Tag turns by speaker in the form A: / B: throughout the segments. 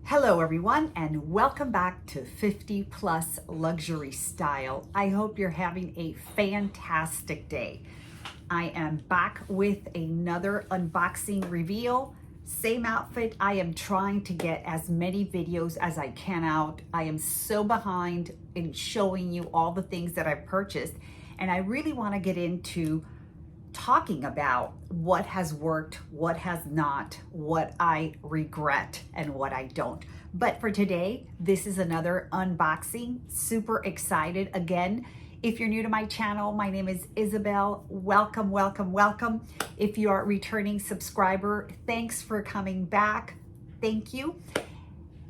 A: Hello everyone, and welcome back to 50 Plus Luxury Style. I hope you're having a fantastic day. I am back with another unboxing reveal. Same outfit. I am trying to get as many videos as I can out. I am so behind in showing you all the things that I've purchased, and I really want to get into talking about what has worked, what has not, what I regret, and what I don't. But for today, this is another unboxing. Super excited. Again, if you're new to my channel, my name is Isabel. Welcome, welcome, welcome. If you are a returning subscriber, thanks for coming back. Thank you.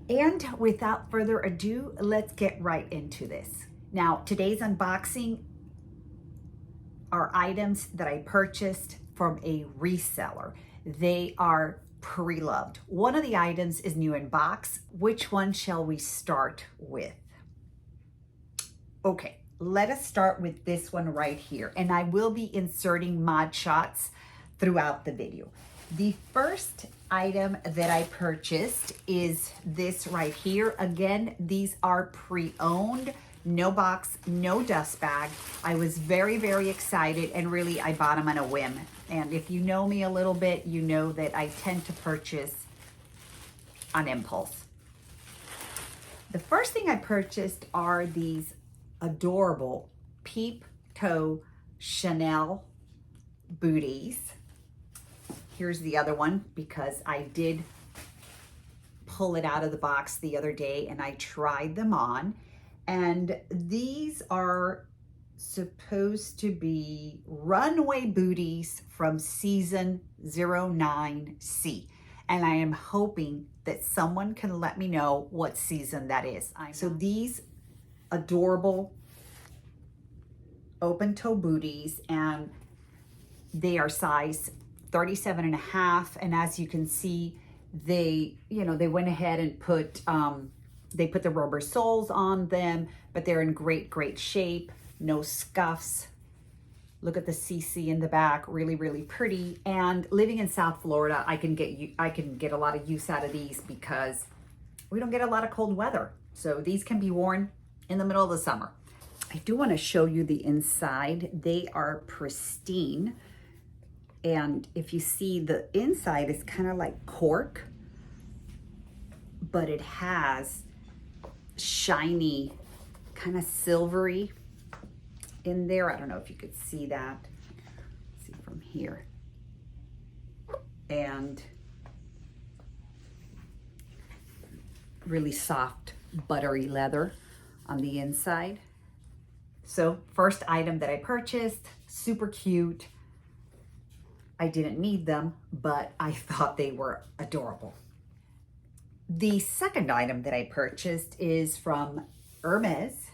A: And without further ado, let's get right into this. Now, today's unboxing are items that I purchased from a reseller. They are Preloved. One of the items is new in box. Which one shall we start with? Okay, let us start with this one right here. And I will be inserting mod shots throughout the video. The first item that I purchased is this right here. Again, these are pre-owned. No box, no dust bag. I was very, very excited, and really I bought them on a whim. And if you know me a little bit, you know that I tend to purchase on impulse. The first thing I purchased are these adorable peep toe Chanel booties. Here's the other one because I did pull it out of the box the other day and I tried them on. And these are supposed to be runway booties from season 09C. And I am hoping that someone can let me know what season that is. So these adorable open toe booties, and they are size 37.5. And as you can see, they went ahead and put, they put the rubber soles on them, but they're in great shape. No scuffs. Look at the CC in the back, really, really pretty. And living in South Florida, I can get a lot of use out of these because we don't get a lot of cold weather. So these can be worn in the middle of the summer. I do want to show you the inside. They are pristine. And if you see, the inside is kind of like cork, but it has shiny, kind of silvery in there. I don't know if you could see that. Let's see from here. And really soft, buttery leather on the inside. So first item that I purchased, super cute. I didn't need them, but I thought they were adorable. The second item that I purchased is from Hermes.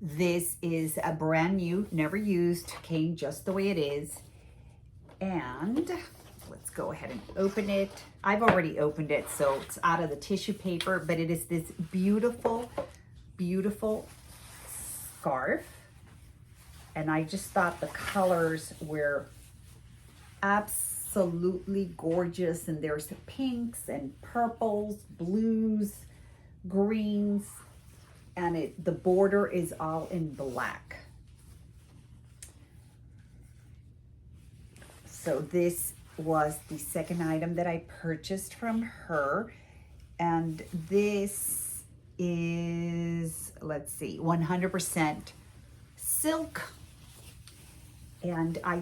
A: This is a brand new, never used, came just the way it is. And let's go ahead and open it. I've already opened it, so it's out of the tissue paper, but it is this beautiful, beautiful scarf. And I just thought the colors were absolutely gorgeous, and there's pinks and purples, blues, greens, and the border is all in black. So this was the second item that I purchased from her, and this is, let's see, 100% silk. And I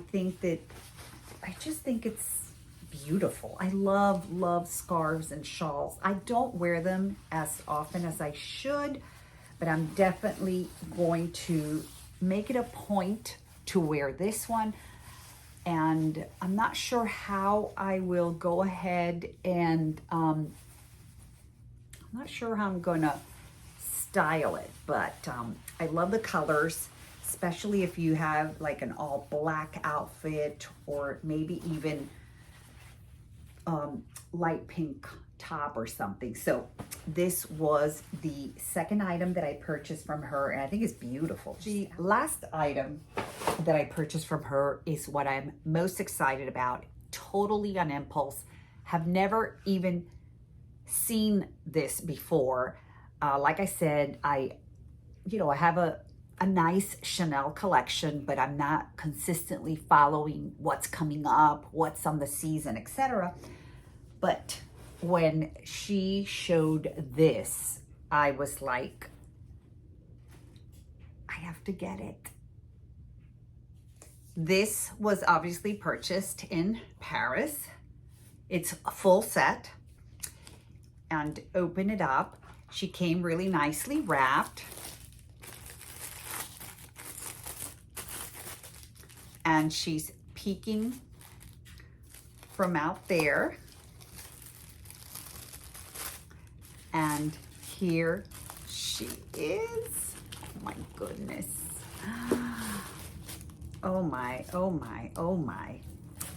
A: just think it's beautiful. I love scarves and shawls. I don't wear them as often as I should, but I'm definitely going to make it a point to wear this one. And I'm not sure how I will go ahead and, I'm not sure how I'm gonna style it, but I love the colors, especially if you have like an all black outfit, or maybe even light pink top or something. So this was the second item that I purchased from her, and I think it's beautiful. The last item that I purchased from her is what I'm most excited about, totally on impulse, have never even seen this before. Like I said, I have a nice Chanel collection, but I'm not consistently following what's coming up, what's on the season, etc. But when she showed this, I was like, I have to get it. This was obviously purchased in Paris. It's a full set. And open it up. She came really nicely wrapped. And she's peeking from out there. And here she is. Oh my goodness. Oh my, oh my, oh my.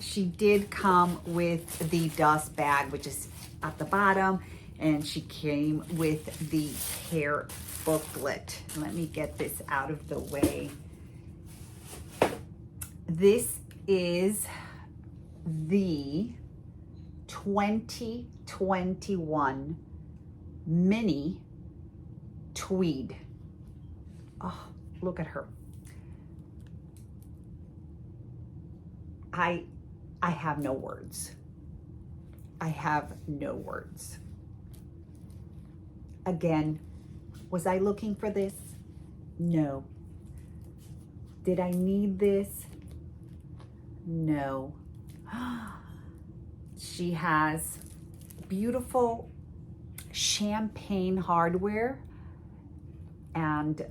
A: She did come with the dust bag, which is at the bottom, and she came with the hair booklet. Let me get this out of the way. This is the 2021 mini tweed. Oh, look at her. I have no words. I have no words. Again, was I looking for this? No. Did I need this? No. She has beautiful champagne hardware and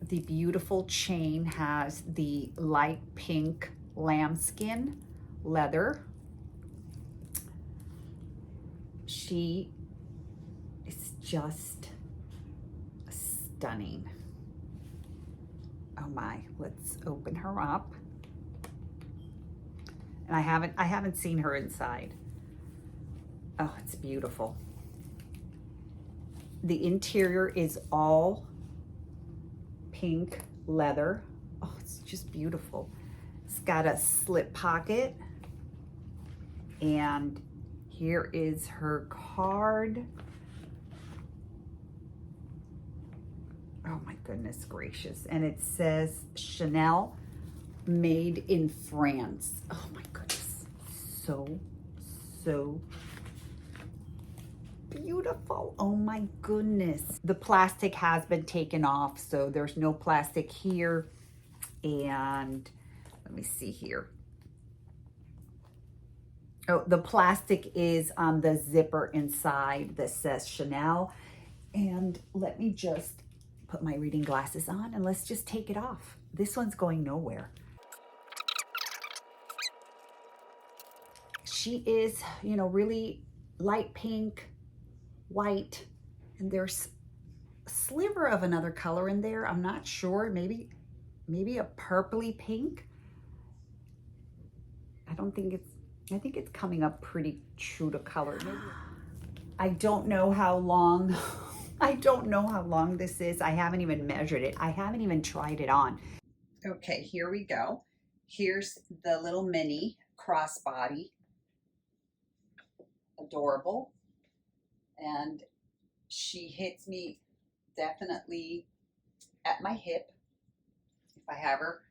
A: the beautiful chain has the light pink lambskin leather. She is just stunning. Oh my, let's open her up. And I haven't seen her inside. Oh, it's beautiful. The interior is all pink leather. Oh, it's just beautiful. It's got a slip pocket. And here is her card. Oh my goodness gracious. And it says Chanel made in France. Oh my goodness. So beautiful. Oh my goodness. The plastic has been taken off, so there's no plastic here. And let me see here. Oh, the plastic is on the zipper inside that says Chanel. And let me just put my reading glasses on and let's just take it off. This one's going nowhere. She is, really light pink, white, and there's a sliver of another color in there. I'm not sure, maybe a purpley pink. I think it's coming up pretty true to color. Maybe. I don't know how long, this is. I haven't even measured it. I haven't even tried it on. Okay, here we go. Here's the little mini crossbody. Adorable. And she hits me definitely at my hip if I have her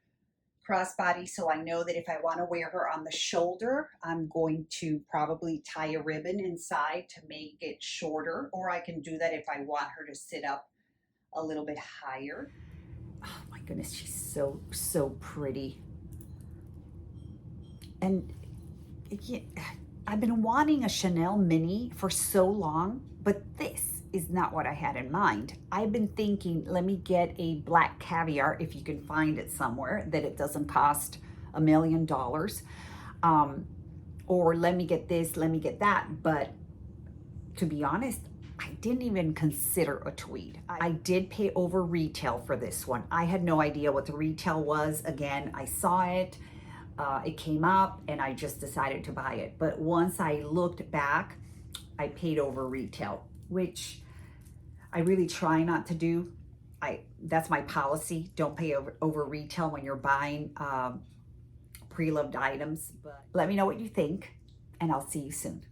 A: crossbody, so I know that if I want to wear her on the shoulder, I'm going to probably tie a ribbon inside to make it shorter, or I can do that if I want her to sit up a little bit higher. Oh my goodness, she's so pretty. And I've been wanting a Chanel mini for so long, but this is not what I had in mind. I've been thinking, let me get a black caviar, if you can find it somewhere, that it doesn't cost $1 million. Or let me get this, let me get that. But to be honest, I didn't even consider a tweed. I did pay over retail for this one. I had no idea what the retail was. Again, I saw it. It came up and I just decided to buy it. But once I looked back, I paid over retail, which I really try not to do. That's my policy. Don't pay over retail when you're buying pre-loved items. But let me know what you think, and I'll see you soon.